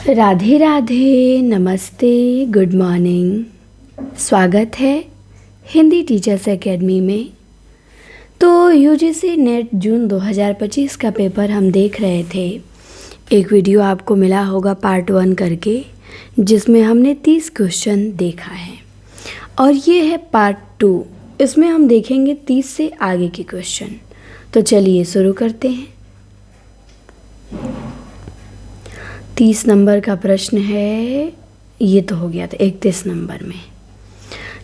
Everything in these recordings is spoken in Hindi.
राधे राधे, नमस्ते, गुड मॉर्निंग। स्वागत है हिंदी टीचर्स एकेडमी में। तो यूजीसी नेट जून 2025 का पेपर हम देख रहे थे। एक वीडियो आपको मिला होगा पार्ट 1 करके, जिसमें हमने 30 क्वेश्चन देखा है, और ये है पार्ट 2। इसमें हम देखेंगे 30 से आगे के क्वेश्चन। तो चलिए शुरू करते हैं। 30 नंबर का प्रश्न है, ये तो हो गया था 31 नंबर में,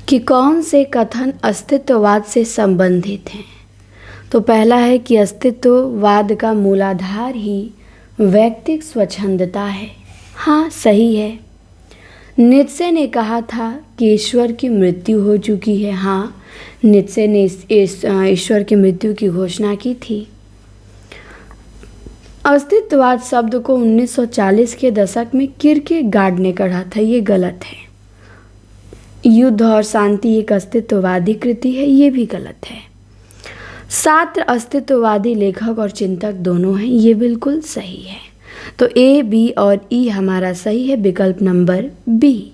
कि कौन से कथन अस्तित्ववाद से संबंधित हैं। तो पहला है कि अस्तित्ववाद का मूलाधार ही वैयक्तिक स्वच्छंदता है। हाँ, सही है। नीत्शे ने कहा था कि ईश्वर की मृत्यु हो चुकी है। हाँ, नीत्शे ने ईश्वर की मृत्यु की घोषणा की थी। अस्तित्ववाद शब्द को 1940 के दशक में किरकेगार्ड ने गढ़ा था। ये गलत है। युद्ध और शांति एक अस्तित्ववादी कृति है, ये भी गलत है। सार्त्र अस्तित्ववादी लेखक और चिंतक दोनों हैं, ये बिल्कुल सही है। तो ए, बी और ई हमारा सही है, विकल्प नंबर बी।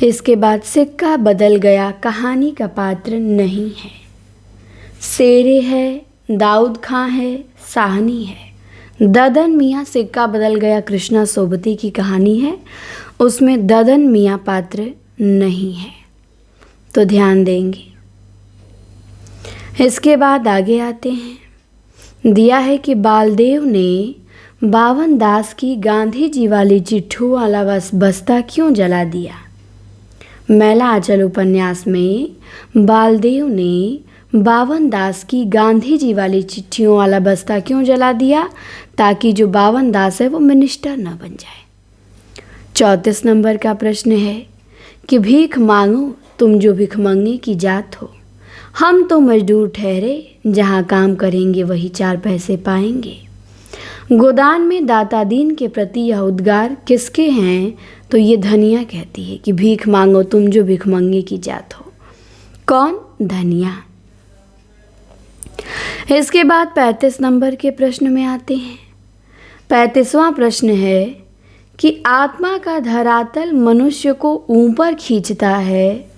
इसके बाद सिक्का बदल गया कहानी का पात्र नहीं है। शेरे है, दाऊद खां है, साहनी है। ददन मियाँ सिक्का बदल गया कृष्णा सोबती की कहानी है, उसमें ददन मियाँ पात्र नहीं है, तो ध्यान देंगे। इसके बाद आगे आते हैं। दिया है कि बालदेव ने बावन दास की गांधी जी वाली चिट्ठू वाला बस्ता क्यों जला दिया। मैला आंचल उपन्यास में बालदेव ने बावन दास की गांधी जी वाली चिट्ठियों वाला बस्ता क्यों जला दिया, ताकि जो बावन दास है वो मिनिस्टर न बन जाए। 34 नंबर का प्रश्न है कि भीख मांगो तुम जो भिखमंगे की जात हो, हम तो मजदूर ठहरे, जहाँ काम करेंगे वही 4 पैसे पाएंगे। गोदान में दाता दीन के प्रति यह उद्गार किसके हैं। तो ये धनिया कहती है कि भीख मांगो तुम जो भिखमंगे की जात हो। कौन? धनिया। इसके बाद 35 नंबर के प्रश्न में आते हैं। 35वां प्रश्न है कि आत्मा का धरातल मनुष्य को ऊपर खींचता है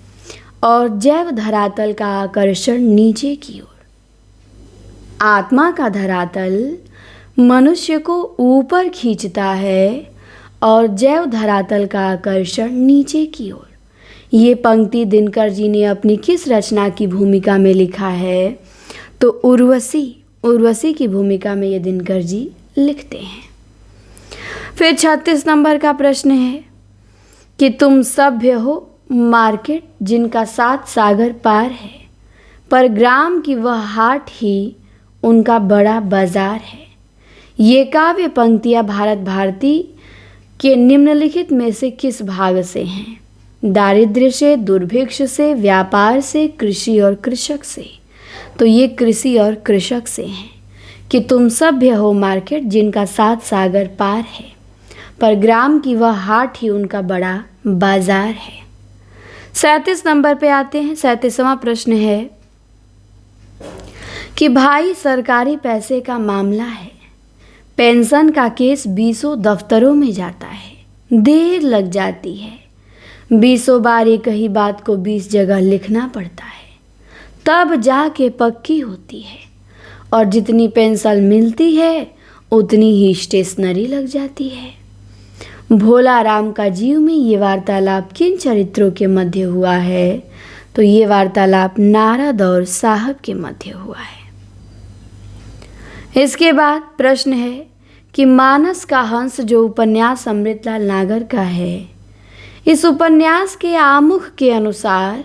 और जैव धरातल का आकर्षण नीचे की ओर। आत्मा का धरातल मनुष्य को ऊपर खींचता है और जैव धरातल का आकर्षण नीचे की ओर। ये पंक्ति दिनकर जी ने अपनी किस रचना की भूमिका में लिखा है। तो उर्वशी की भूमिका में ये दिनकर जी लिखते हैं। फिर 36 नंबर का प्रश्न है कि तुम सभ्य हो मार्केट जिनका 7 सागर पार है, पर ग्राम की वह हाट ही उनका बड़ा बाजार है। ये काव्य पंक्तियाँ भारत भारती के निम्नलिखित में से किस भाग से हैं। दारिद्र्य से, दुर्भिक्ष से, व्यापार से, कृषि और कृषक से। तो ये कृषि और कृषक से हैं कि तुम सभ्य हो मार्केट जिनका 7 सागर पार है, पर ग्राम की वह हाट ही उनका बड़ा बाजार है। 37 नंबर पे आते हैं। 37वां प्रश्न है कि भाई सरकारी पैसे का मामला है, पेंशन का केस 20 दफ्तरों में जाता है, देर लग जाती है, 20 बार एक ही बात को 20 जगह लिखना पड़ता है, तब जाके पक्की होती है, और जितनी पेंशन मिलती है उतनी ही स्टेशनरी लग जाती है। भोला राम का जीव में ये वार्तालाप किन चरित्रों के मध्य हुआ है। तो ये वार्तालाप नारद और साहब के मध्य हुआ है। इसके बाद प्रश्न है कि मानस का हंस जो उपन्यास अमृतलाल नागर का है, इस उपन्यास के आमुख के अनुसार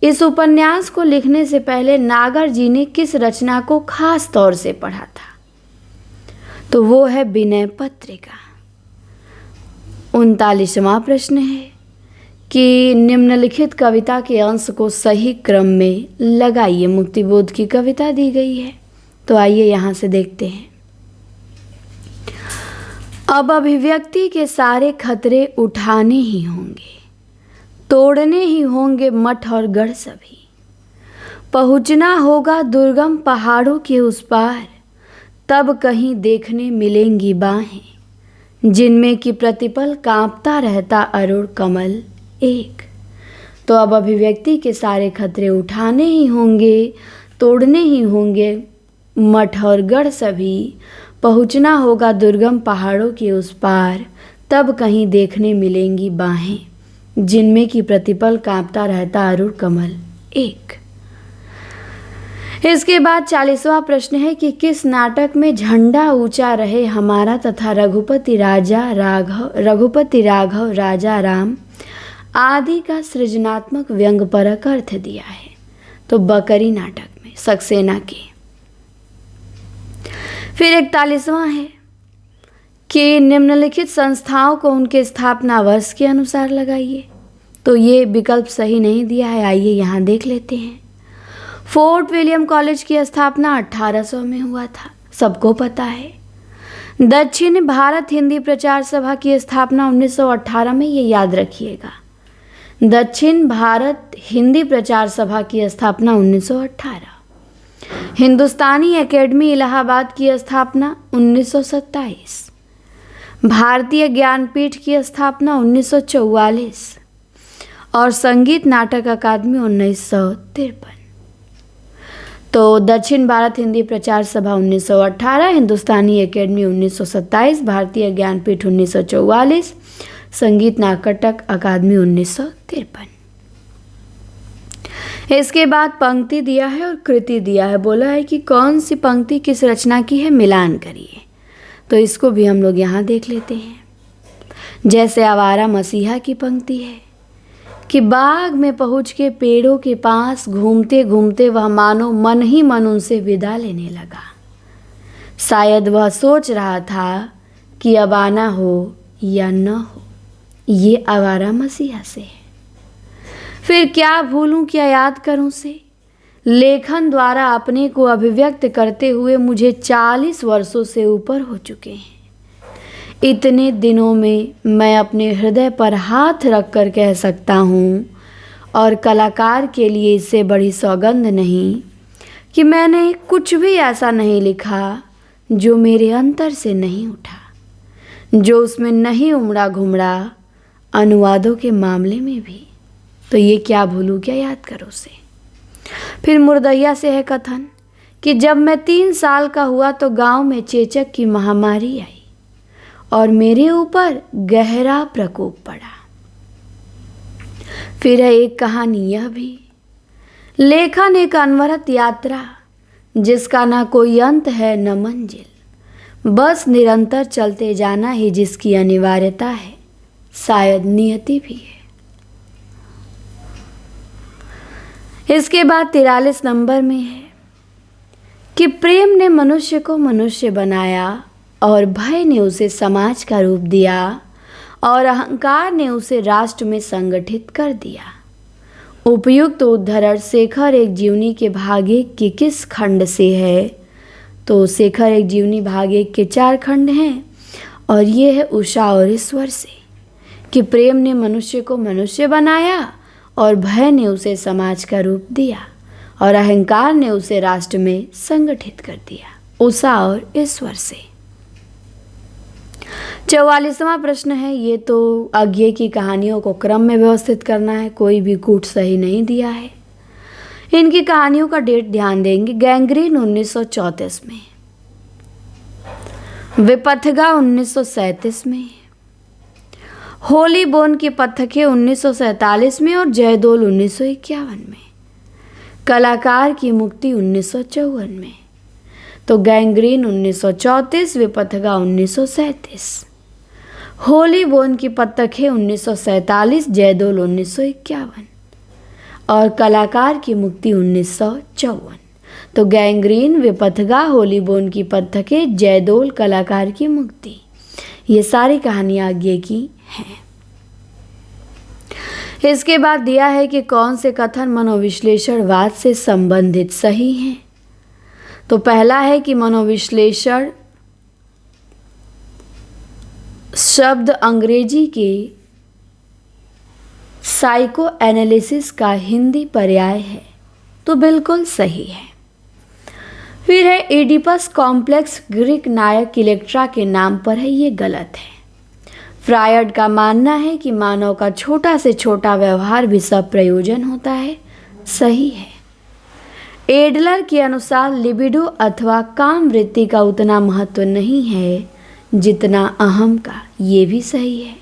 इस उपन्यास को लिखने से पहले नागर जी ने किस रचना को खास तौर से पढ़ा था। तो वो है विनय पत्रिका। 39वां प्रश्न है कि निम्नलिखित कविता के अंश को सही क्रम में लगाइए। मुक्तिबोध की कविता दी गई है, तो आइए यहाँ से देखते हैं। अब अभिव्यक्ति के सारे खतरे उठाने ही होंगे, तोड़ने ही होंगे मठ और गढ़ सभी, पहुँचना होगा दुर्गम पहाड़ों के उस पार, तब कहीं देखने मिलेंगी बाहें, जिनमें कि प्रतिपल कांपता रहता अरुण कमल। 1। तो अब अभिव्यक्ति के सारे खतरे उठाने ही होंगे, तोड़ने ही होंगे मठ और गढ़ सभी, पहुँचना होगा दुर्गम पहाड़ों के उस पार, तब कहीं देखने मिलेंगी बाहें, जिनमें कि प्रतिपल कांपता रहता अरुण कमल। 1। इसके बाद 40वां प्रश्न है कि किस नाटक में झंडा ऊंचा रहे हमारा तथा रघुपति राघव राजा राम आदि का सृजनात्मक व्यंग्यपरक अर्थ दिया है। तो बकरी नाटक में सक्सेना के। फिर 41वां है कि निम्नलिखित संस्थाओं को उनके स्थापना वर्ष के अनुसार लगाइए। तो ये विकल्प सही नहीं दिया है, आइए यहाँ देख लेते हैं। फोर्ट विलियम कॉलेज की स्थापना 1800 में हुआ था, सबको पता है। दक्षिण भारत हिंदी प्रचार सभा की स्थापना 1918 में, ये याद रखिएगा। दक्षिण भारत हिंदी प्रचार सभा की स्थापना 1918। हिंदुस्तानी एकेडमी इलाहाबाद की स्थापना 1927। भारतीय ज्ञानपीठ की स्थापना 1944 और संगीत नाटक अकादमी 1953। तो दक्षिण भारत हिंदी प्रचार सभा 1918, हिंदुस्तानी एकेडमी 1927, भारतीय ज्ञानपीठ 1944, संगीत नाटक अकादमी 1953। इसके बाद पंक्ति दिया है और कृति दिया है, बोला है कि कौन सी पंक्ति किस रचना की है, मिलान करिए। तो इसको भी हम लोग यहाँ देख लेते हैं। जैसे आवारा मसीहा की पंक्ति है कि बाग में पहुँच के पेड़ों के पास घूमते घूमते वह मानो मन ही मन उनसे विदा लेने लगा। शायद वह सोच रहा था कि अब आना हो या न हो। ये आवारा मसीहा से है। फिर क्या भूलूं क्या याद करूं से लेखन द्वारा अपने को अभिव्यक्त करते हुए मुझे 40 वर्षों से ऊपर हो चुके हैं। इतने दिनों में मैं अपने हृदय पर हाथ रख कर कह सकता हूँ, और कलाकार के लिए इससे बड़ी सौगंध नहीं, कि मैंने कुछ भी ऐसा नहीं लिखा जो मेरे अंतर से नहीं उठा, जो उसमें नहीं उमड़ा घुमड़ा, अनुवादों के मामले में भी। तो ये क्या भूलूं क्या याद करो से। फिर मुर्दैया से है कथन कि जब मैं 3 साल का हुआ तो गांव में चेचक की महामारी आई और मेरे ऊपर गहरा प्रकोप पड़ा। फिर है एक कहानी यह भी, लेखन एक अनवरत यात्रा जिसका ना कोई अंत है न मंजिल, बस निरंतर चलते जाना ही जिसकी अनिवार्यता है, शायद नियति भी है। इसके बाद 43 नंबर में है कि प्रेम ने मनुष्य को मनुष्य बनाया और भय ने उसे समाज का रूप दिया और अहंकार ने उसे राष्ट्र में संगठित कर दिया। उपयुक्त उद्धरण शेखर एक जीवनी के भाग 1 के किस खंड से है? तो शेखर एक जीवनी भाग 1 के 4 खंड हैं और ये है उषा और ईश्वर से, कि प्रेम ने मनुष्य को मनुष्य बनाया और भय ने उसे समाज का रूप दिया और अहंकार ने उसे राष्ट्र में संगठित कर दिया। उषा और ईश्वर से। 44वां प्रश्न है, ये तो आगे की कहानियों को क्रम में व्यवस्थित करना है, कोई भी कूट सही नहीं दिया है। इनकी कहानियों का डेट ध्यान देंगे। गैंग्रीन 1934 में, विपथगा 1937 में, होली बोन की पत्थके 1947 में और जयदोल 1951 में, कलाकार की मुक्ति 1954 में। तो गैंग्रीन 1934, विपथगा 1937, होली बोन की पत्थके 1947, जयदोल 1951 और कलाकार की मुक्ति 1954। तो गैंग्रीन, विपथगा, होली बोन की पत्थके, जयदोल, कलाकार की मुक्ति, ये सारी कहानियाँ आगे की हैं। इसके बाद दिया है कि कौन से कथन मनोविश्लेषणवाद से संबंधित सही हैं। तो पहला है कि मनोविश्लेषण शब्द अंग्रेजी के साइको एनालिसिस का हिंदी पर्याय है, तो बिल्कुल सही है। फिर है एडिपस कॉम्प्लेक्स ग्रीक नायक इलेक्ट्रा के नाम पर है, ये गलत है। फ्रायड का मानना है कि मानव का छोटा से छोटा व्यवहार भी सब प्रयोजन होता है। सही है। एडलर के अनुसार लिबिडो अथवा काम वृत्ति का उतना महत्व नहीं है जितना अहम का। ये भी सही है।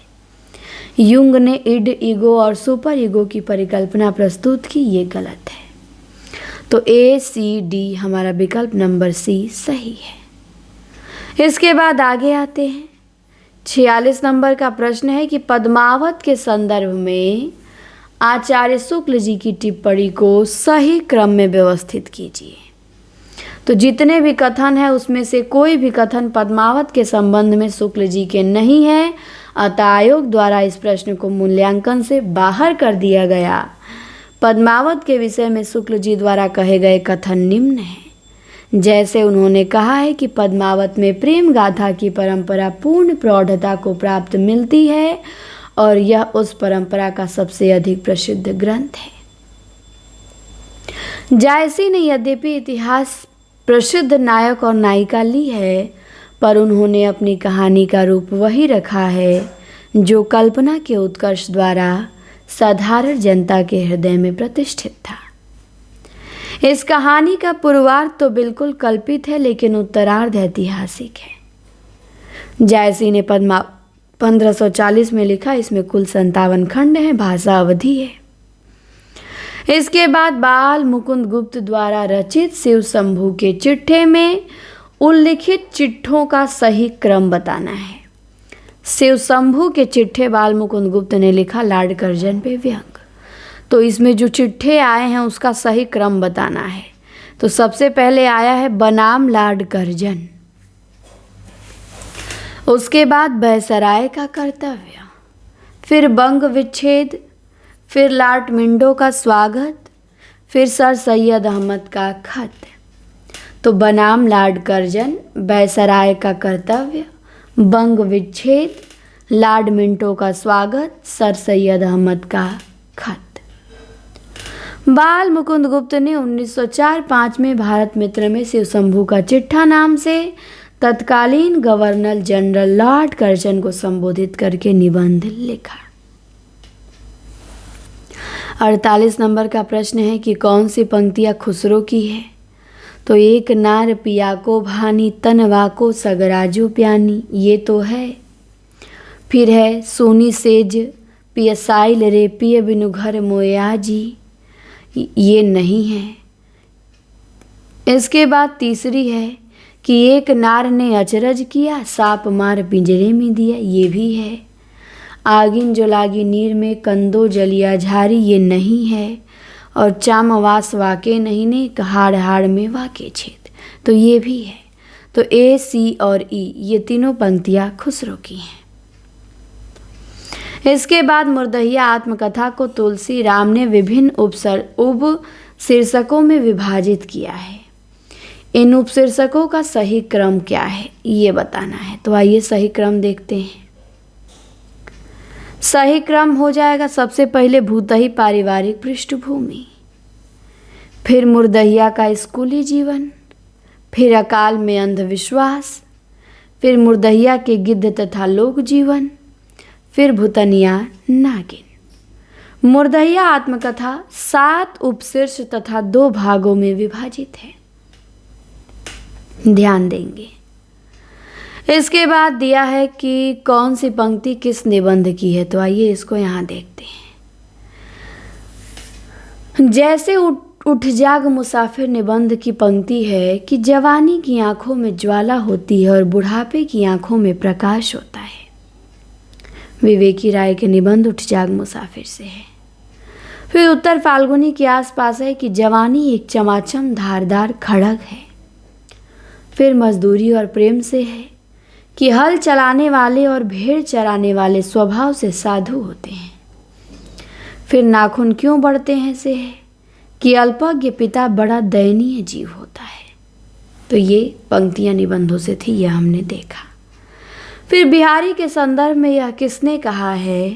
युंग ने इड, ईगो और सुपर ईगो की परिकल्पना प्रस्तुत की। ये गलत है। तो ACD हमारा विकल्प नंबर C सही है। इसके बाद आगे आते हैं। 46 नंबर का प्रश्न है कि पद्मावत के संदर्भ में आचार्य शुक्ल जी की टिप्पणी को सही क्रम में व्यवस्थित कीजिए। तो जितने भी कथन है उसमें से कोई भी कथन पद्मावत के संबंध में शुक्ल जी के नहीं है, अतः आयोग द्वारा इस प्रश्न को मूल्यांकन से बाहर कर दिया गया। पद्मावत के विषय में शुक्ल जी द्वारा कहे गए कथन निम्न हैं। जैसे उन्होंने कहा है कि पद्मावत में प्रेम गाथा की परंपरा पूर्ण प्रौढ़ता को प्राप्त मिलती है और यह उस परंपरा का सबसे अधिक प्रसिद्ध ग्रंथ है। जायसी ने यद्यपि इतिहास प्रसिद्ध नायक और नायिका ली है, पर उन्होंने अपनी कहानी का रूप वही रखा है जो कल्पना के उत्कर्ष द्वारा साधारण जनता के हृदय में प्रतिष्ठित था। इस कहानी का पूर्वार्ध तो बिल्कुल कल्पित है, लेकिन उत्तरार्ध ऐतिहासिक है। जायसी ने 1540 में लिखा। इसमें कुल 57 खंड हैं। भाषा अवधि है। इसके बाद बाल मुकुंद गुप्त द्वारा रचित शिव शंभू के चिट्ठे में उल्लिखित चिट्ठों का सही क्रम बताना है। शिव शंभू के चिट्ठे बाल मुकुंद गुप्त ने लिखा लॉर्ड कर्जन पे व्यंग। तो इसमें जो चिट्ठे आए हैं उसका सही क्रम बताना है। तो सबसे पहले आया है बनाम लॉर्ड कर्जन, उसके बाद वायसराय का कर्तव्य, फिर बंग विच्छेद, फिर लॉर्ड मिंटो का स्वागत, फिर सर सैयद अहमद का खत। तो बनाम लॉर्ड कर्जन, वायसराय का कर्तव्य, बंग विच्छेद, लॉर्ड मिंटो का स्वागत, सर सैयद अहमद का खत। बाल मुकुंद गुप्त ने 1904-05 में भारत मित्र में शिव शंभू का चिट्ठा नाम से तत्कालीन गवर्नर जनरल लॉर्ड कर्जन को संबोधित करके निबंध लिखा। 48 नंबर का प्रश्न है कि कौन सी पंक्तियां खुसरो की है। तो एक नार पिया को भानी तनवा को सगराजो प्यानी, ये तो है। फिर है सोनी सेज पियसाइल रे पिय बिनु घर मोया जी, ये नहीं है। इसके बाद तीसरी है कि एक नार ने अचरज किया साप मार पिंजरे में दिया, ये भी है। आगिन जो लागी नीर में कंदो जलिया झारी, ये नहीं है। और चामवास वाके नहीं ने हाड़ हाड़ में वाके छेद, तो ये भी है। तो A, C और E ये तीनों पंक्तियां खुसरो की हैं। इसके बाद मुर्दहिया आत्मकथा को तुलसी राम ने विभिन्न उप शीर्षकों में विभाजित किया है। इन उपशीर्षकों का सही क्रम क्या है ये बताना है। तो आइए सही क्रम देखते हैं। सही क्रम हो जाएगा सबसे पहले भूतही पारिवारिक पृष्ठभूमि, फिर मुर्दहिया का स्कूली जीवन, फिर अकाल में अंधविश्वास, फिर मुर्दहिया के गिद्ध तथा लोक जीवन, फिर भूतनिया नागिन। मुर्दहिया आत्मकथा 7 उपशीर्ष तथा 2 भागों में विभाजित है, ध्यान देंगे। इसके बाद दिया है कि कौन सी पंक्ति किस निबंध की है। तो आइए इसको यहाँ देखते हैं। जैसे उठ जाग मुसाफिर निबंध की पंक्ति है कि जवानी की आंखों में ज्वाला होती है और बुढ़ापे की आंखों में प्रकाश होता है। विवेकी राय के निबंध उठ जाग मुसाफिर से है। फिर उत्तर फाल्गुनी के आसपास है कि जवानी एक चमाचम धारदार खड़ग है। फिर मजदूरी और प्रेम से है कि हल चलाने वाले और भेड़ चराने वाले स्वभाव से साधु होते हैं। फिर नाखून क्यों बढ़ते हैं से है कि अल्पज्ञ पिता बड़ा दयनीय जीव होता है। तो ये पंक्तियां निबंधों से थी, यह हमने देखा। फिर बिहारी के संदर्भ में यह किसने कहा है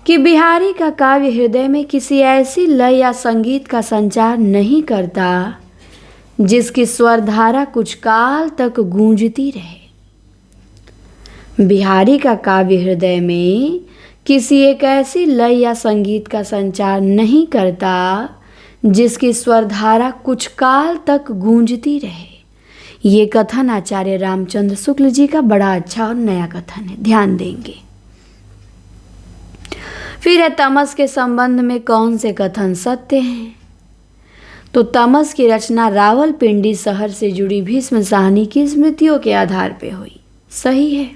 कि बिहारी का काव्य हृदय में किसी ऐसी लय या संगीत का संचार नहीं करता जिसकी स्वरधारा कुछ काल तक गूंजती रहे। बिहारी का काव्य हृदय में किसी एक ऐसी लय या संगीत का संचार नहीं करता जिसकी स्वरधारा कुछ काल तक गूंजती रहे। ये कथन आचार्य रामचंद्र शुक्ल जी का बड़ा अच्छा और नया कथन है, ध्यान देंगे। फिर है तमस के संबंध में कौन से कथन सत्य हैं? तो तमस की रचना रावलपिंडी शहर से जुड़ी भीष्म साहनी की स्मृतियों के आधार पर हुई, सही है।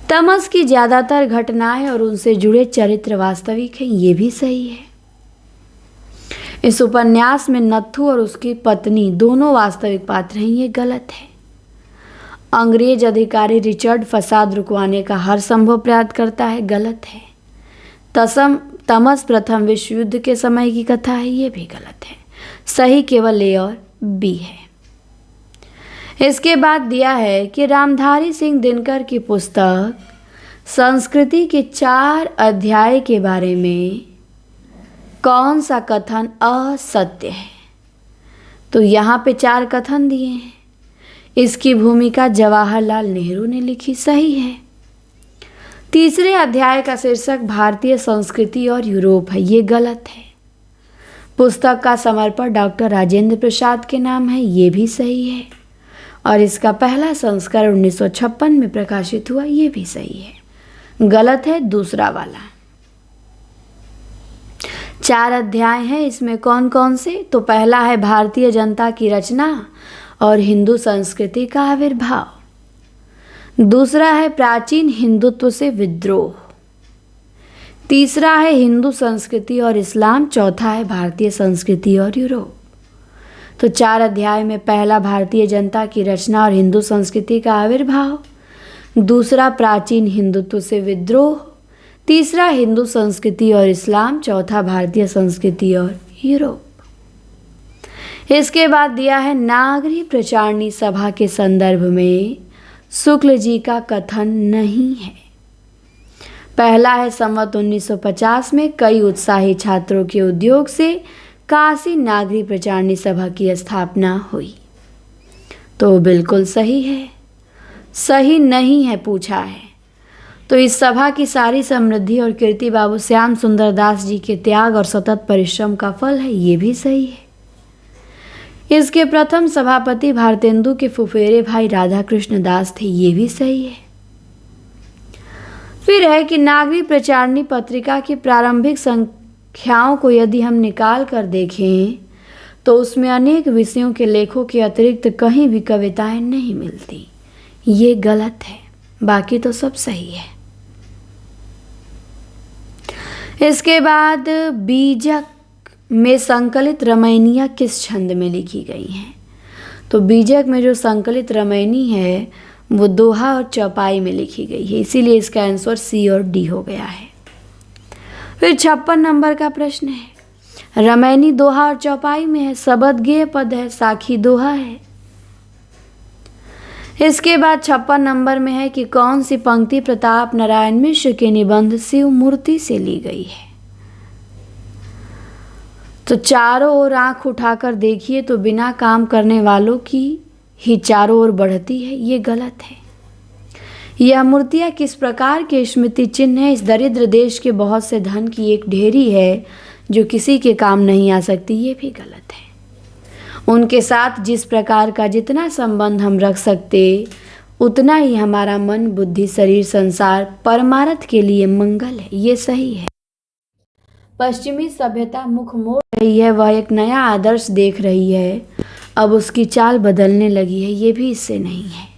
तमस की ज्यादातर घटनाएं और उनसे जुड़े चरित्र वास्तविक हैं, ये भी सही है। इस उपन्यास में नत्थू और उसकी पत्नी दोनों वास्तविक पात्र हैं, ये गलत है। अंग्रेज अधिकारी रिचर्ड फसाद रुकवाने का हर संभव प्रयास करता है, गलत है। तमस प्रथम विश्व युद्ध के समय की कथा है, ये भी गलत है। सही केवल ए और बी है। इसके बाद दिया है कि रामधारी सिंह दिनकर की पुस्तक संस्कृति के 4 अध्याय के बारे में कौन सा कथन असत्य है? तो यहाँ पे 4 कथन दिए हैं। इसकी भूमिका जवाहरलाल नेहरू ने लिखी, सही है। तीसरे अध्याय का शीर्षक भारतीय संस्कृति और यूरोप है, ये गलत है। पुस्तक का समर्पण डॉक्टर राजेंद्र प्रसाद के नाम है, ये भी सही है। और इसका पहला संस्करण 1956 में प्रकाशित हुआ, ये भी सही है। गलत है दूसरा वाला। 4 अध्याय हैं, इसमें कौन कौन से? तो पहला है भारतीय जनता की रचना और हिंदू संस्कृति का आविर्भाव। दूसरा है प्राचीन हिंदुत्व से विद्रोह। तीसरा है हिंदू संस्कृति और इस्लाम। चौथा है भारतीय संस्कृति और यूरोप। तो 4 अध्याय में पहला भारतीय जनता की रचना और हिंदू संस्कृति का आविर्भाव, दूसरा प्राचीन हिंदुत्व से विद्रोह, तीसरा हिंदू संस्कृति और इस्लाम, चौथा भारतीय संस्कृति और यूरोप। इसके बाद दिया है नागरी प्रचारणी सभा के संदर्भ में शुक्ल जी का कथन नहीं है। पहला है संवत 1950 में कई उत्साही छात्रों के उद्योग से काशी नागरी प्रचारणी सभा की स्थापना हुई। तो बिल्कुल सही है। सही नहीं है पूछा है। तो इस सभा की सारी समृद्धि और कीर्ति बाबू श्याम सुंदर दास जी के त्याग और सतत परिश्रम का फल है, ये भी सही है। इसके प्रथम सभापति भारतेंदु के फुफेरे भाई राधा कृष्ण दास थे, ये भी सही है। फिर है कि नागरी प्रचारणी पत्रिका की प्रारंभिक संख्याओं को यदि हम निकाल कर देखें तो उसमें अनेक विषयों के लेखों के अतिरिक्त कहीं भी कविताएं नहीं मिलती, ये गलत है। बाकी तो सब सही है। इसके बाद बीजक में संकलित रमैनियाँ किस छंद में लिखी गई हैं? तो बीजक में जो संकलित रमैनी है वो दोहा और चौपाई में लिखी गई है, इसीलिए इसका आंसर सी और डी हो गया है। फिर 56 नंबर का प्रश्न है, रमैनी दोहा और चौपाई में है, शबद गेय पद है, साखी दोहा है। इसके बाद 56 नंबर में है कि कौन सी पंक्ति प्रताप नारायण मिश्र के निबंध शिव मूर्ति से ली गई है? तो चारों ओर आंख उठाकर देखिए तो बिना काम करने वालों की ही चारों ओर बढ़ती है, ये गलत है। यह मूर्तियाँ किस प्रकार के स्मृति चिन्ह है? इस दरिद्र देश के बहुत से धन की एक ढेरी है जो किसी के काम नहीं आ सकती, ये भी गलत है। उनके साथ जिस प्रकार का जितना संबंध हम रख सकते उतना ही हमारा मन, बुद्धि, शरीर, संसार परमार्थ के लिए मंगल है, ये सही है। पश्चिमी सभ्यता मुख मोड़ रही है, वह एक नया आदर्श देख रही है, अब उसकी चाल बदलने लगी है, ये भी इससे नहीं है।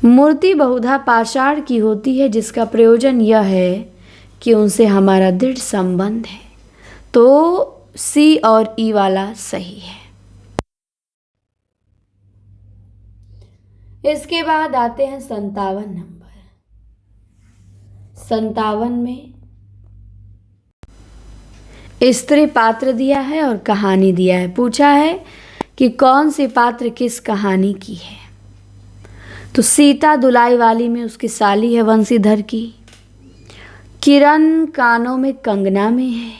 मूर्ति बहुधा पाषाण की होती है जिसका प्रयोजन यह है कि उनसे हमारा दृढ़ संबंध है। तो सी और ई वाला सही है। इसके बाद आते हैं 57 नंबर। 57 में स्त्री पात्र दिया है और कहानी दिया है। पूछा है कि कौन सी पात्र किस कहानी की है? तो सीता दुलाई वाली में उसकी साली है वंशीधर की, किरण कानों में कंगना में है,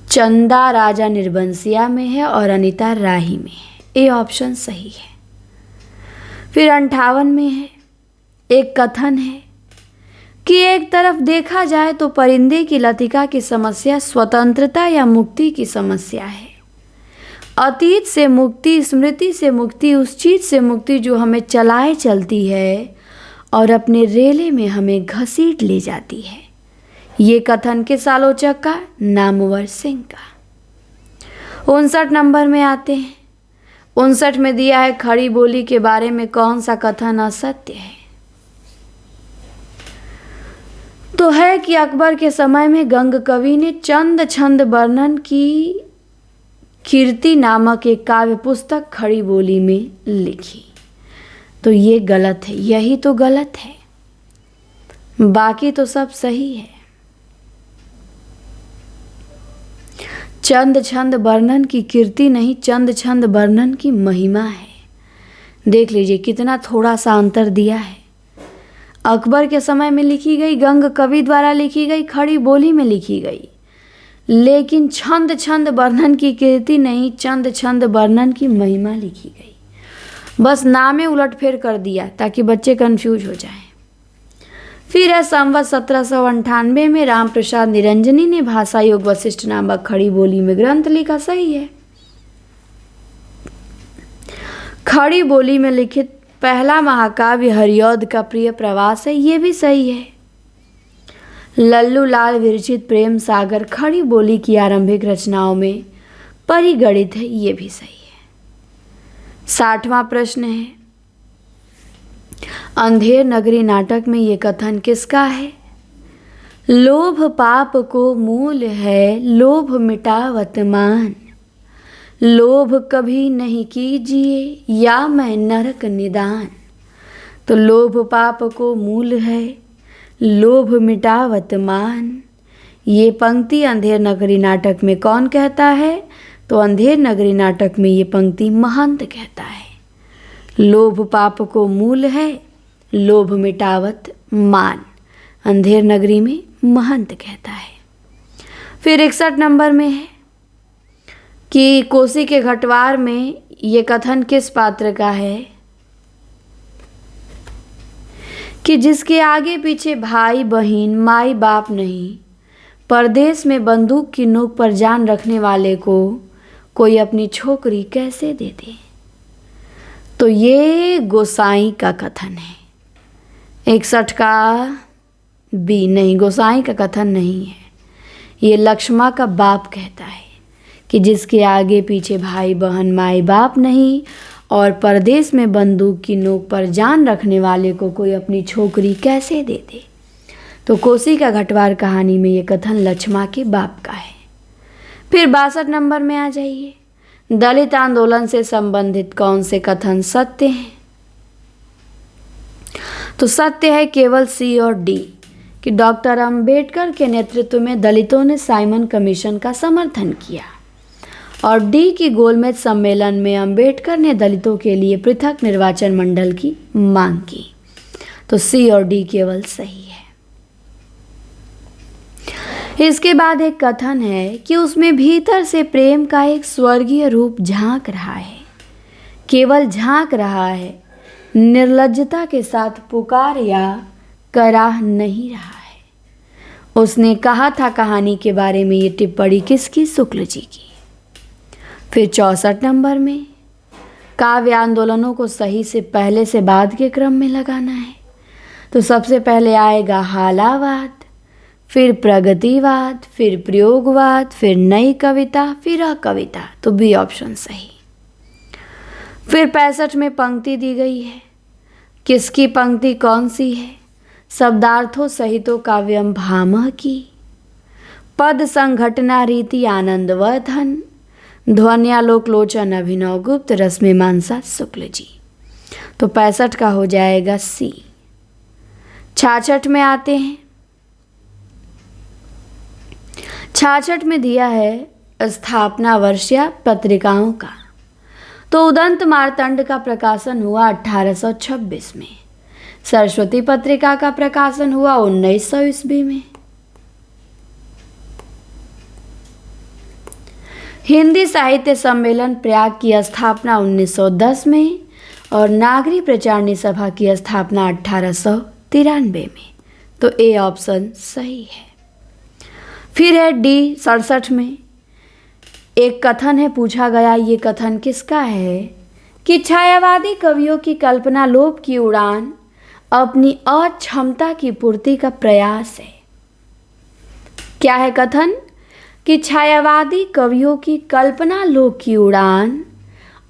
चंदा राजा निर्बंसिया में है और अनीता राही में है। ए ऑप्शन सही है। फिर 58 में है एक कथन है कि एक तरफ देखा जाए तो परिंदे की लतिका की समस्या स्वतंत्रता या मुक्ति की समस्या है। अतीत से मुक्ति, स्मृति से मुक्ति, उस चीज से मुक्ति जो हमें चलाए चलती है और अपने रेले में हमें घसीट ले जाती है। ये कथन किस आलोचक का? नामवर सिंह का। 59 नंबर में आते हैं। 59 में दिया है खड़ी बोली के बारे में कौन सा कथन असत्य है? तो है कि अकबर के समय में गंग कवि ने चंद छंद वर्णन की कीर्ति नामक एक काव्य पुस्तक खड़ी बोली में लिखी। तो ये गलत है, यही तो गलत है, बाकी तो सब सही है। चंद छंद वर्णन की कीर्ति नहीं, चंद छंद वर्णन की महिमा है। देख लीजिए कितना थोड़ा सा अंतर दिया है। अकबर के समय में लिखी गई, गंग कवि द्वारा लिखी गई, खड़ी बोली में लिखी गई, लेकिन छंद छंद वर्णन की कीर्ति नहीं, चंद छंद वर्णन की महिमा लिखी गई। बस नामे उलटफेर कर दिया ताकि बच्चे कंफ्यूज हो जाएं। फिर है संवत 1798 में राम प्रसाद निरंजनी ने भाषा योग वशिष्ठ नामक खड़ी बोली में ग्रंथ लिखा। सही है। खड़ी बोली में लिखित पहला महाकाव्य हरिऔध का प्रिय प्रवास है, ये भी सही है। लल्लू लाल विरचित प्रेम सागर खड़ी बोली की आरंभिक रचनाओं में परिगणित है, ये भी सही है। 60वां प्रश्न है, अंधेर नगरी नाटक में ये कथन किसका है? लोभ पाप को मूल है, लोभ मिटावत मान, लोभ कभी नहीं कीजिए या मैं नरक निदान। तो लोभ पाप को मूल है, लोभ मिटावत मान, ये पंक्ति अंधेर नगरी नाटक में कौन कहता है? तो अंधेर नगरी नाटक में ये पंक्ति महंत कहता है। लोभ पाप को मूल है, लोभ मिटावत मान, अंधेर नगरी में महंत कहता है। फिर 61 नंबर में है कि कोसी के घटवार में ये कथन किस पात्र का है? कि जिसके आगे पीछे भाई बहन माई बाप नहीं, परदेश में बंदूक की नोक पर जान रखने वाले को कोई अपनी छोकरी कैसे दे दे। तो ये गोसाई का कथन है। 61 का बी नहीं, गोसाई का कथन नहीं है। ये लक्ष्मा का बाप कहता है कि जिसके आगे पीछे भाई बहन माई बाप नहीं और परदेश में बंदूक की नोक पर जान रखने वाले को कोई अपनी छोकरी कैसे दे दे। तो कोसी का घटवार कहानी में ये कथन लक्ष्मा के बाप का है। फिर 62 नंबर में आ जाइए। दलित आंदोलन से संबंधित कौन से कथन सत्य हैं? तो सत्य है केवल सी और डी कि डॉक्टर अंबेडकर के नेतृत्व में दलितों ने साइमन कमीशन का समर्थन किया, और डी की गोलमेज सम्मेलन में अंबेडकर ने दलितों के लिए पृथक निर्वाचन मंडल की मांग की। तो सी और डी केवल सही है। इसके बाद एक कथन है कि उसमें भीतर से प्रेम का एक स्वर्गीय रूप झांक रहा है, केवल झांक रहा है, निर्लज्जता के साथ पुकार या कराह नहीं रहा है। उसने कहा था कहानी के बारे में ये टिप्पणी किसकी? शुक्ल जी की। फिर 64 नंबर में काव्य आंदोलनों को सही से पहले से बाद के क्रम में लगाना है। तो सबसे पहले आएगा हालावाद, फिर प्रगतिवाद, फिर प्रयोगवाद, फिर नई कविता, फिर अकविता। तो बी ऑप्शन सही। फिर 65 में पंक्ति दी गई है, किसकी पंक्ति कौन सी है? शब्दार्थों सहितो काव्यम भामह की, पद संघटना रीति आनंद वर्धन, ध्वन्यालोक लोचन अभिनव गुप्त, रश्मि मानसा शुक्ल जी। तो 65 का हो जाएगा सी। 66 में आते हैं। 66 में दिया है स्थापना वर्ष या पत्रिकाओं का। तो उदंत मार्तंड का प्रकाशन हुआ 1826 में, सरस्वती पत्रिका का प्रकाशन हुआ 1900 ईस्वी में, हिंदी साहित्य सम्मेलन प्रयाग की स्थापना 1910 में और नागरी प्रचारणी सभा की स्थापना 1893 में। तो ए ऑप्शन सही है। फिर है डी 67 में एक कथन है, पूछा गया ये कथन किसका है कि छायावादी कवियों की कल्पना लोभ की उड़ान अपनी अक्षमता की पूर्ति का प्रयास है। क्या है कथन कि छायावादी कवियों की कल्पना लोभ की उड़ान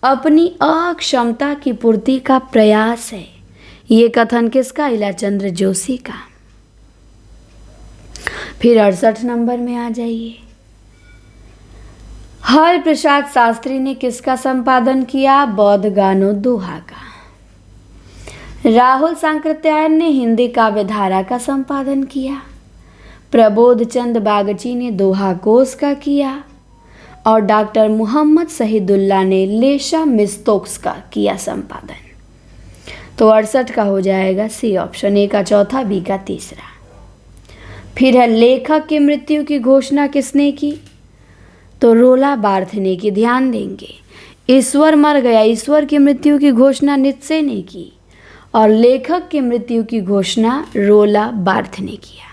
अपनी अक्षमता की पूर्ति का प्रयास है। ये कथन किसका? इलाचंद्र जोशी का। फिर 68 नंबर में आ जाइए। हर प्रसाद शास्त्री ने किसका संपादन किया? बौद्ध गानो दोहा का। राहुल सांकृत्यायन ने हिंदी काव्यधारा का संपादन किया। प्रबोध चंद बागची ने दोहा कोश का किया और डॉक्टर मोहम्मद शहीदुल्लाह ने लेशा मिस्तोक्स का किया संपादन। तो 68 का हो जाएगा सी ऑप्शन, ए का चौथा, बी का तीसरा। फिर है लेखक की मृत्यु की घोषणा किसने की? तो रोला बार्थ ने की। ध्यान देंगे, ईश्वर मर गया, ईश्वर की मृत्यु की घोषणा नीत्शे ने की और लेखक की मृत्यु की घोषणा रोला बार्थ ने किया।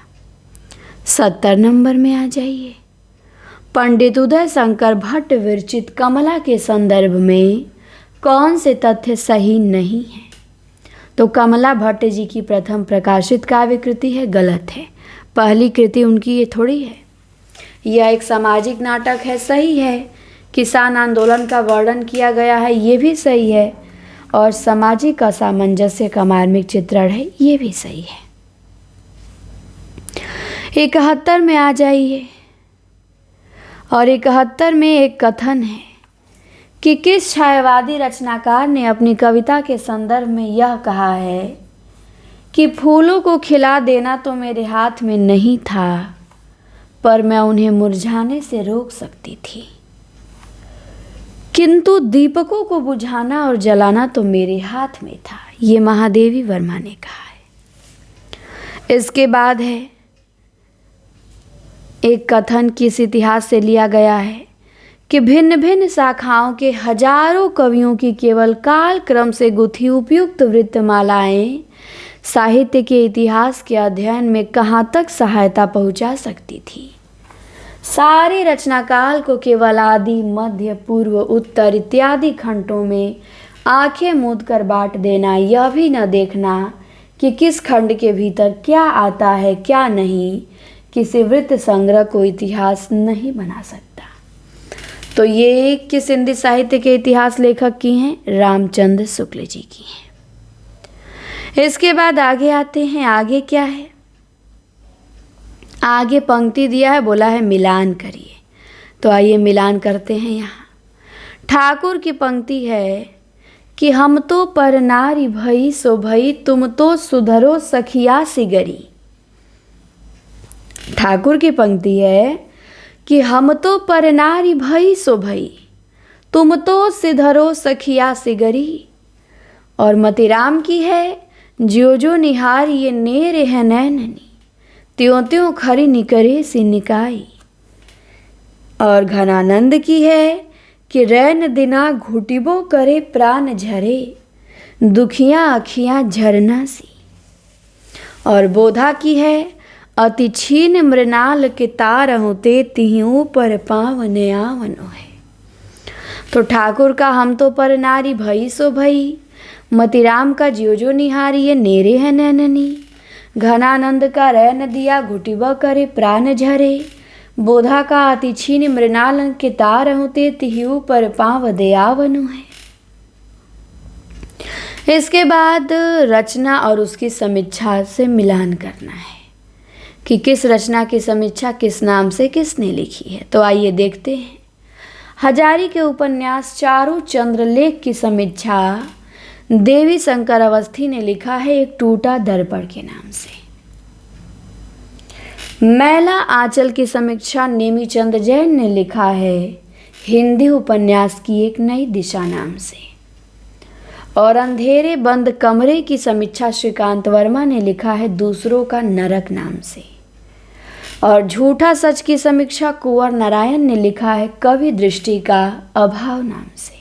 70 नंबर में आ जाइए। पंडित उदय शंकर भट्ट विरचित कमला के संदर्भ में कौन से तथ्य सही नहीं है? तो कमला भट्ट जी की प्रथम प्रकाशित काव्य कृति है, गलत है। पहली कृति उनकी ये थोड़ी है। यह एक सामाजिक नाटक है, सही है। किसान आंदोलन का वर्णन किया गया है, ये भी सही है। और सामाजिक असामंजस्य का मार्मिक चित्रण है, ये भी सही है। 71 में आ जाइए और 71 में एक कथन है कि किस छायावादी रचनाकार ने अपनी कविता के संदर्भ में यह कहा है कि फूलों को खिला देना तो मेरे हाथ में नहीं था, पर मैं उन्हें मुरझाने से रोक सकती थी, किंतु दीपकों को बुझाना और जलाना तो मेरे हाथ में था। ये महादेवी वर्मा ने कहा है। इसके बाद है एक कथन किस इतिहास से लिया गया है कि भिन्न भिन्न शाखाओं के हजारों कवियों की केवल काल क्रम से गुथी उपयुक्त वृत्तमालाएं साहित्य के इतिहास के अध्ययन में कहाँ तक सहायता पहुँचा सकती थी। सारे रचनाकाल को केवल आदि, मध्य, पूर्व, उत्तर इत्यादि खंडों में आंखें मूंद कर बांट देना, यह भी न देखना कि किस खंड के भीतर क्या आता है क्या नहीं, किसी वृत्त संग्रह को इतिहास नहीं बना सकता। तो ये किस हिंदी साहित्य के इतिहास लेखक की हैं? रामचंद्र शुक्ल जी की हैं। इसके बाद आगे आते हैं। आगे क्या है? आगे पंक्ति दिया है, बोला है मिलान करिए। तो आइए मिलान करते हैं। यहाँ ठाकुर की पंक्ति है कि हम तो पर नारी भई सो भई, तुम तो सुधरो सखिया सिगरी। ठाकुर की पंक्ति है कि हम तो पर नारी भई सो भई, तुम तो सिधरो सखिया सिगरी। और मतिराम की है ज्यो जो निहार ये नेरे है नैननी, त्यों त्यों खरी निकरे सी निकाई। और घनानंद की है कि रैन दिना घुटिबो करे प्राण झरे, दुखियाँ अखियाँ झरना सी। और बोधा की है अति छीन मृणाल के तार होते तिहियों पर पावन आवनो है। तो ठाकुर का हम तो पर नारी भई सो भई, मतिराम का ज्यो जो निहारी ये नेरे है नैननी, घनानंद का रैन दिया घुटिबा करे प्राण झरे, बोधा का अति छीन मृणाल के तार होते तिहियों पर पाव दयावनु है। इसके बाद रचना और उसकी समीक्षा से मिलान करना है कि किस रचना की समीक्षा किस नाम से किसने लिखी है। तो आइए देखते हैं। हजारी के उपन्यास चारू चंद्रलेख की समीक्षा देवी शंकर अवस्थी ने लिखा है एक टूटा दर्पण के नाम से। मैला आंचल की समीक्षा नेमी चंद जैन ने लिखा है हिंदी उपन्यास की एक नई दिशा नाम से। और अंधेरे बंद कमरे की समीक्षा श्रीकांत वर्मा ने लिखा है दूसरों का नरक नाम से। और झूठा सच की समीक्षा कुंवर नारायण ने लिखा है कवि दृष्टि का अभाव नाम से।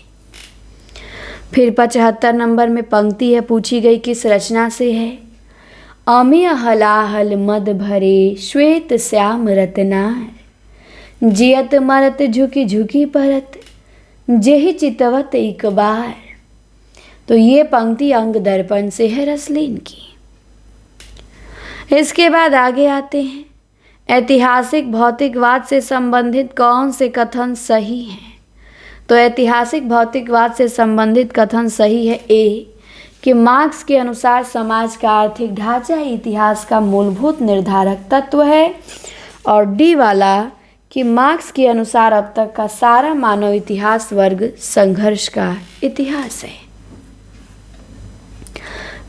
फिर 75 नंबर में पंक्ति है, पूछी गई किस रचना से है। अमिय हलाहल मद भरे श्वेत श्याम रत्नार, जियत मरत झुकी झुकी परत, जेहि चितवत एक बार। तो ये पंक्ति अंग दर्पण से है रसलीन की। इसके बाद आगे आते हैं, ऐतिहासिक भौतिकवाद से संबंधित कौन से कथन सही हैं। तो ऐतिहासिक भौतिकवाद से संबंधित कथन सही है ए, कि मार्क्स के अनुसार समाज का आर्थिक ढांचा इतिहास का मूलभूत निर्धारक तत्व है, और डी वाला कि मार्क्स के अनुसार अब तक का सारा मानव इतिहास वर्ग संघर्ष का इतिहास है।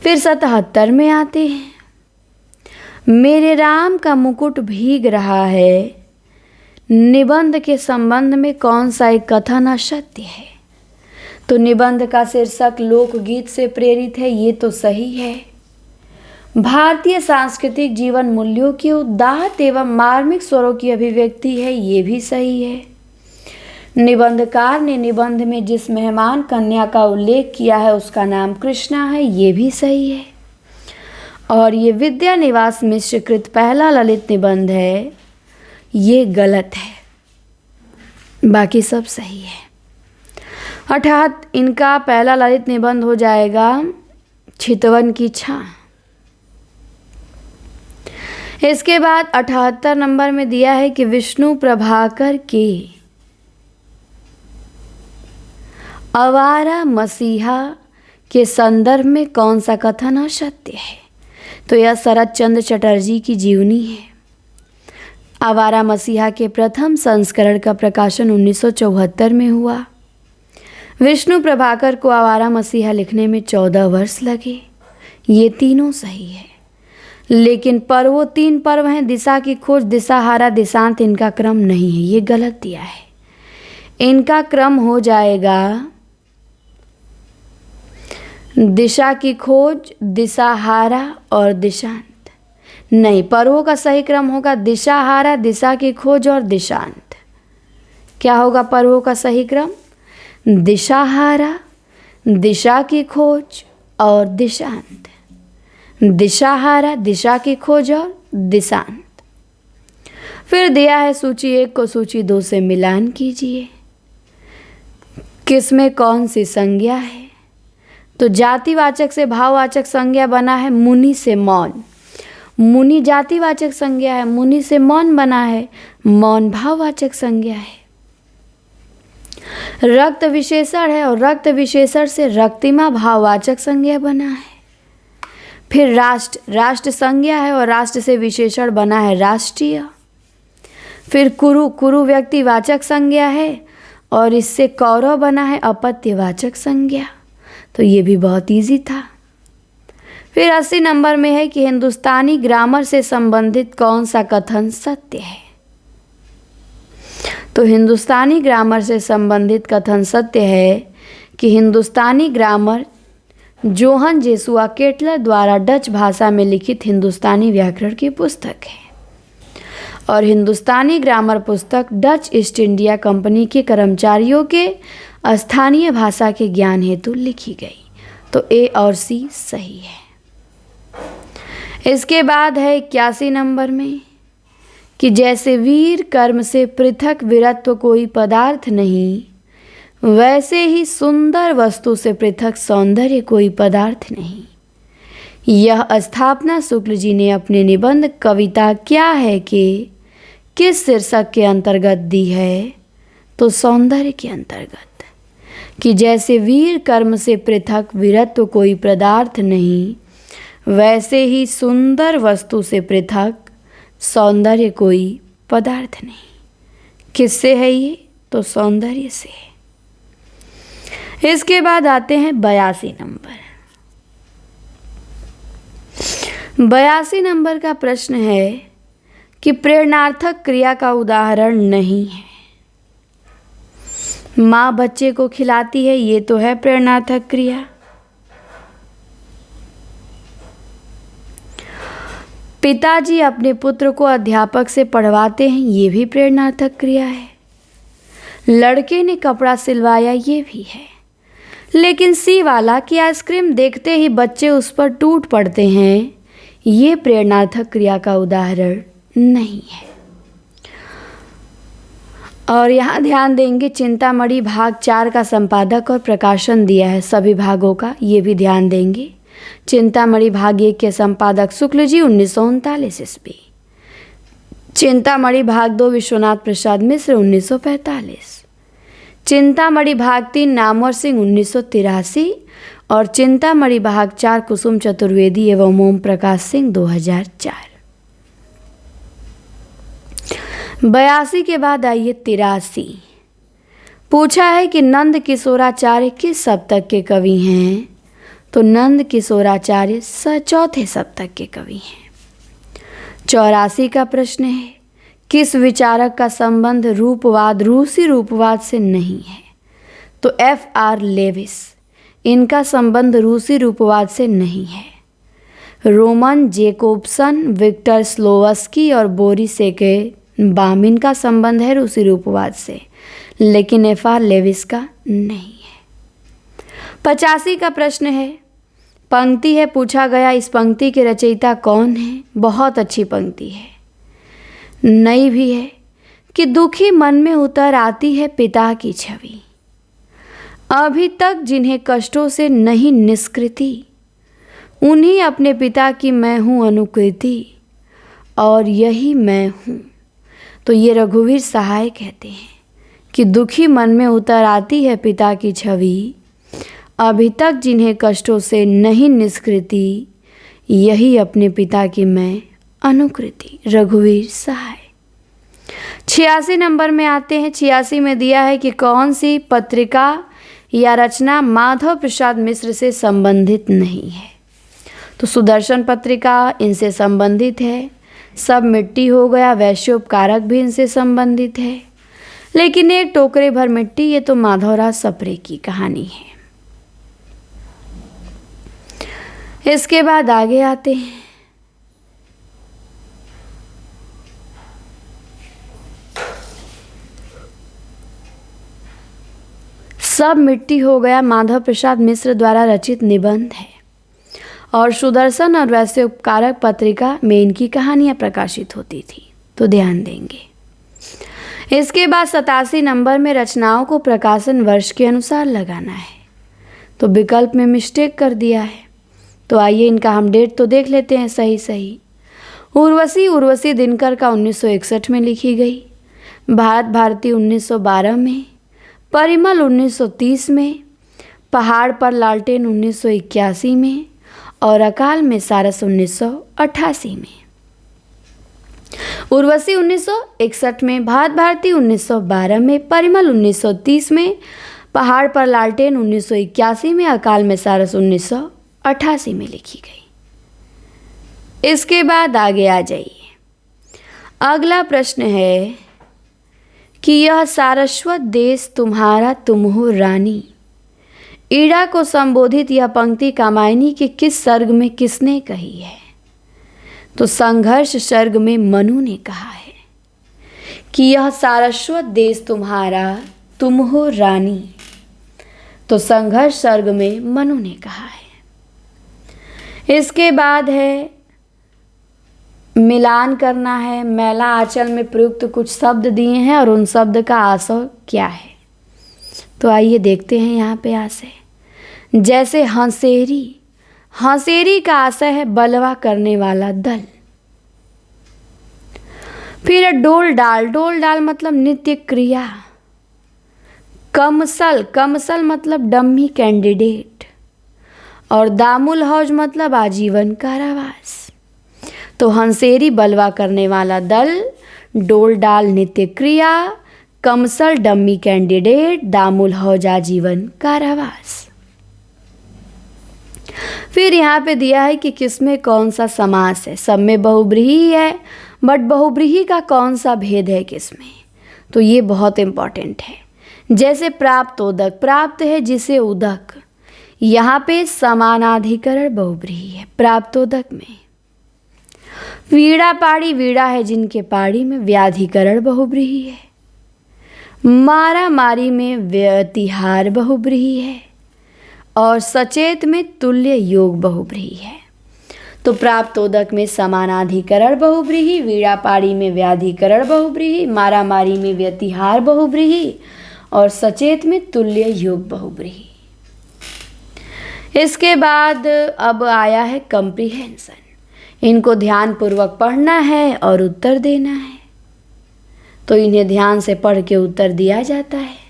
फिर 77 में आते हैं, मेरे राम का मुकुट भीग रहा है, निबंध के संबंध में कौन सा एक कथन असत्य है। तो निबंध का शीर्षक लोकगीत से प्रेरित है, ये तो सही है। भारतीय सांस्कृतिक जीवन मूल्यों की उदात्त एवं मार्मिक स्वरों की अभिव्यक्ति है, ये भी सही है। निबंधकार ने निबंध में जिस मेहमान कन्या का उल्लेख किया है उसका नाम कृष्णा है, ये भी सही है। और ये विद्या निवास मिश्र कृत पहला ललित निबंध है, ये गलत है, बाकी सब सही है। अर्थात इनका पहला ललित निबंध हो जाएगा चितवन की छां। इसके बाद 78 नंबर में दिया है कि विष्णु प्रभाकर के आवारा मसीहा के संदर्भ में कौन सा कथन असत्य है। तो यह शरद चंद्र चटर्जी की जीवनी है। आवारा मसीहा के प्रथम संस्करण का प्रकाशन 1974 में हुआ। विष्णु प्रभाकर को आवारा मसीहा लिखने में 14 वर्ष लगे। ये तीनों सही है, लेकिन पर्वो 3 पर्व हैं, दिशा की खोज, दिशाहारा, दिशांत, इनका क्रम नहीं है, ये गलत दिया है। इनका क्रम हो जाएगा दिशा की खोज, दिशाहारा और दिशांत। नहीं, पर्वों का सही क्रम होगा दिशाहारा, दिशा की खोज और दिशांत। क्या होगा पर्वों का सही क्रम? दिशाहारा, दिशा की खोज और दिशांत। दिशाहारा, दिशा की खोज और दिशांत। फिर दिया है सूची 1 को सूची 2 से मिलान कीजिए, किसमें कौन सी संज्ञा है। तो जातिवाचक से भाववाचक संज्ञा बना है मुनि से मौन। मुनि जातिवाचक संज्ञा है, मुनि से मौन बना है, मौन भाववाचक संज्ञा है। रक्त विशेषण है और रक्त विशेषण से रक्तिमा भाववाचक संज्ञा बना है। फिर राष्ट्र, राष्ट्र संज्ञा है और राष्ट्र से विशेषण बना है राष्ट्रीय। फिर कुरु, कुरु व्यक्तिवाचक संज्ञा है और इससे कौरव बना है अपत्यवाचक संज्ञा। तो ये भी बहुत इजी था। फिर 80 नंबर में है कि हिंदुस्तानी ग्रामर से संबंधित कौन सा कथन सत्य है। तो हिंदुस्तानी ग्रामर से संबंधित कथन सत्य है कि हिंदुस्तानी ग्रामर जोहन जेसुआ केटलर द्वारा डच भाषा में लिखित हिंदुस्तानी व्याकरण की पुस्तक है, और हिंदुस्तानी ग्रामर पुस्तक डच ईस्ट इंडिया कंपनी के कर्मचारियों के स्थानीय भाषा के ज्ञान हेतु लिखी गई। तो ए और सी सही है। इसके बाद है 81 नंबर में कि जैसे वीर कर्म से पृथक वीरत्व कोई पदार्थ नहीं, वैसे ही सुंदर वस्तु से पृथक सौंदर्य कोई पदार्थ नहीं। यह स्थापना शुक्ल जी ने अपने निबंध कविता क्या है कि किस शीर्षक के अंतर्गत दी है। तो सौंदर्य के अंतर्गत, कि जैसे वीर कर्म से पृथक वीरत्व कोई पदार्थ नहीं, वैसे ही सुंदर वस्तु से पृथक सौंदर्य कोई पदार्थ नहीं। किससे है ये? तो सौंदर्य से है। इसके बाद आते हैं 82 नंबर। 82 नंबर का प्रश्न है कि प्रेरणार्थक क्रिया का उदाहरण नहीं है। माँ बच्चे को खिलाती है, ये तो है प्रेरणार्थक क्रिया। पिताजी अपने पुत्र को अध्यापक से पढ़वाते हैं, ये भी प्रेरणार्थक क्रिया है। लड़के ने कपड़ा सिलवाया, ये भी है। लेकिन सी वाला कि आइसक्रीम देखते ही बच्चे उस पर टूट पड़ते हैं, ये प्रेरणार्थक क्रिया का उदाहरण नहीं है। और यहाँ ध्यान देंगे चिंतामणि भाग 4 का संपादक और प्रकाशन दिया है सभी भागों का, ये भी ध्यान देंगे। चिंतामणि भाग 1 के संपादक शुक्ल जी 1939 ईस्वी, चिंतामणि भाग 2 विश्वनाथ प्रसाद मिश्र 1945, चिंतामणि भाग 3 नामवर सिंह 1983 और चिंतामणि भाग 4 कुसुम चतुर्वेदी एवं ओम प्रकाश सिंह 2004। 82 के बाद आइए 83। पूछा है कि नंद किशोराचार्य किस सप्तक के कवि हैं? तो नंद किशोराचार्य चौथे सप्तक के कवि हैं। 84 का प्रश्न है किस विचारक का संबंध रूपवाद रूसी रूपवाद से नहीं है? तो F.R. लेविस, इनका संबंध रूसी रूपवाद से नहीं है। रोमन जेकोब्सन, विक्टर स्लोवस्की और बोरिस बाम, इनका संबंध है रूसी रूपवाद से, लेकिन F.R. लेविस का नहीं है। 85 का प्रश्न है, पंक्ति है, पूछा गया इस पंक्ति के रचयिता कौन है? बहुत अच्छी पंक्ति है, नई भी है कि दुखी मन में उतर आती है पिता की छवि, अभी तक जिन्हें कष्टों से नहीं निष्कृति, उन्हीं अपने पिता की मैं हूँ अनुकृति, और यही मैं हूँ। तो ये रघुवीर सहाय कहते हैं कि दुखी मन में उतर आती है पिता की छवि, अभी तक जिन्हें कष्टों से नहीं निष्कृति, यही अपने पिता की मैं अनुकृति। रघुवीर सहाय। 86 नंबर में आते हैं। 86 में दिया है कि कौन सी पत्रिका या रचना माधव प्रसाद मिश्र से संबंधित नहीं है? तो सुदर्शन पत्रिका इनसे संबंधित है, सब मिट्टी हो गया, वैश्योपकारक भी इनसे संबंधित है, लेकिन एक टोकरे भर मिट्टी, ये तो माधवराज सप्रे की कहानी है। इसके बाद आगे आते हैं। सब मिट्टी हो गया माधव प्रसाद मिश्र द्वारा रचित निबंध है और सुदर्शन और वैश्योपकारक पत्रिका में इनकी कहानियां प्रकाशित होती थी, तो ध्यान देंगे। इसके बाद 87 नंबर में रचनाओं को प्रकाशन वर्ष के अनुसार लगाना है, तो विकल्प में मिस्टेक कर दिया है, तो आइए इनका हम डेट तो देख लेते हैं सही। उर्वशी दिनकर का 1961 में लिखी गई, भारत भारती 1912 में, परिमल 1930 में, पहाड़ पर लालटेन 1981 में और अकाल में सारस 1988 में। उर्वशी 1961 में, भारत भारती 1912 में, परिमल 1930 में, पहाड़ पर लालटेन 1981 में, अकाल में सारस 1988 में लिखी गई। इसके बाद आगे आ जाइए। अगला प्रश्न है कि यह सारस्वत देश तुम्हारा तुम हो रानी, ईड़ा को संबोधित यह पंक्ति कामायनी के किस सर्ग में किसने कही है? तो संघर्ष सर्ग में मनु ने कहा है कि यह सारस्वत देश तुम्हारा तुम हो रानी, तो संघर्ष सर्ग में मनु ने कहा है। इसके बाद है मिलान करना है। मैला आंचल में प्रयुक्त कुछ शब्द दिए हैं और उन शब्द का आशय क्या है, तो आइए देखते हैं यहाँ पे आशय। जैसे हंसेरी, हंसेरी का आशय है बलवा करने वाला दल। फिर डोल डाल, डोल डाल मतलब नित्य क्रिया। कमसल, कमसल मतलब डम्मी कैंडिडेट। और दामुल हौज मतलब आजीवन कारावास। तो हंसेरी बलवा करने वाला दल, डोल डाल नित्य क्रिया, कमसल डम्मी कैंडिडेट, दामुल हौज आजीवन कारावास। फिर यहाँ पे दिया है कि किसमें कौन सा समास है। सब में बहुब्रीहि है, बट बहुब्रीहि का कौन सा भेद है किसमें, तो ये बहुत इम्पॉर्टेंट है। जैसे प्राप्तोदक, प्राप्त है जिसे उदक, यहाँ पे समानाधिकरण बहुब्रीहि है प्राप्तोदक में। वीड़ा पाड़ी, वीड़ा है जिनके पाड़ी में व्याधिकरण बहुब्रीहि है। मारा मारी में व्यतिहार बहुब्रीहि है। और सचेत में तुल्य योग बहुब्रीहि है। तो प्राप्तोदक में समानाधिकरण बहुब्रीहि, वीणापाड़ी में व्याधिकरण बहुब्रीहि, मारामारी में व्यतिहार बहुब्रीहि और सचेत में तुल्य योग बहुब्रीहि। इसके बाद अब आया है कंप्रीहेंशन। इनको ध्यान पूर्वक पढ़ना है और उत्तर देना है। तो इन्हें ध्यान से पढ़ के उत्तर दिया जाता है।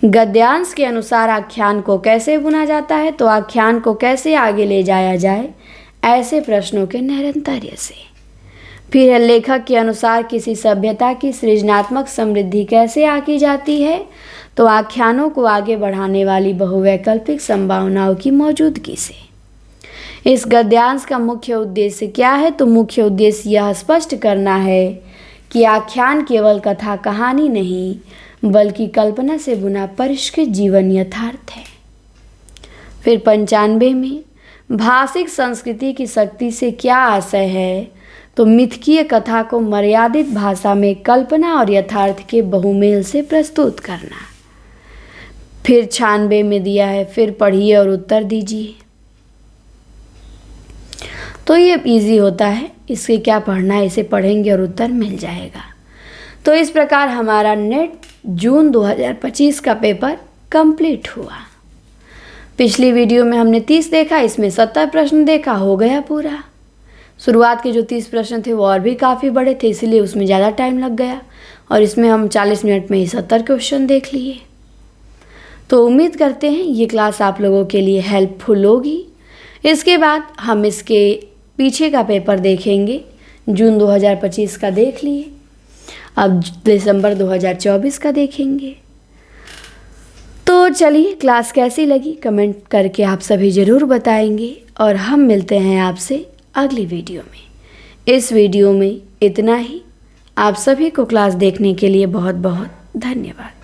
गद्यांश के अनुसार आख्यान को कैसे बुना जाता है, तो आख्यान को कैसे आगे ले जाया जाए, ऐसे प्रश्नों के निरंतर्य से। फिर है लेखक के अनुसार किसी सभ्यता की सृजनात्मक समृद्धि कैसे आकी जाती है, तो आख्यानों को आगे बढ़ाने वाली बहुवैकल्पिक संभावनाओं की मौजूदगी से। इस गद्यांश का मुख्य उद्देश्य क्या है, तो मुख्य उद्देश्य यह स्पष्ट करना है कि आख्यान केवल कथा कहानी नहीं बल्कि कल्पना से बुना परिष्कृत जीवन यथार्थ है। फिर 95 में भाषिक संस्कृति की शक्ति से क्या आशय है, तो मिथकीय कथा को मर्यादित भाषा में कल्पना और यथार्थ के बहुमेल से प्रस्तुत करना। फिर 96 में दिया है फिर पढ़िए और उत्तर दीजिए। तो ये इजी होता है, इससे क्या पढ़ना है, इसे पढ़ेंगे और उत्तर मिल जाएगा। तो इस प्रकार हमारा नेट जून 2025 का पेपर कंप्लीट हुआ। पिछली वीडियो में हमने 30 देखा, इसमें 70 प्रश्न देखा, हो गया पूरा। शुरुआत के जो 30 प्रश्न थे वो और भी काफ़ी बड़े थे, इसलिए उसमें ज़्यादा टाइम लग गया और इसमें हम 40 मिनट में ही 70 क्वेश्चन देख लिए। तो उम्मीद करते हैं ये क्लास आप लोगों के लिए हेल्पफुल होगी। इसके बाद हम इसके पीछे का पेपर देखेंगे। जून 2025 का देख लिए, अब दिसंबर 2024 का देखेंगे। तो चलिए, क्लास कैसी लगी कमेंट करके आप सभी ज़रूर बताएंगे और हम मिलते हैं आपसे अगली वीडियो में। इस वीडियो में इतना ही। आप सभी को क्लास देखने के लिए बहुत बहुत धन्यवाद।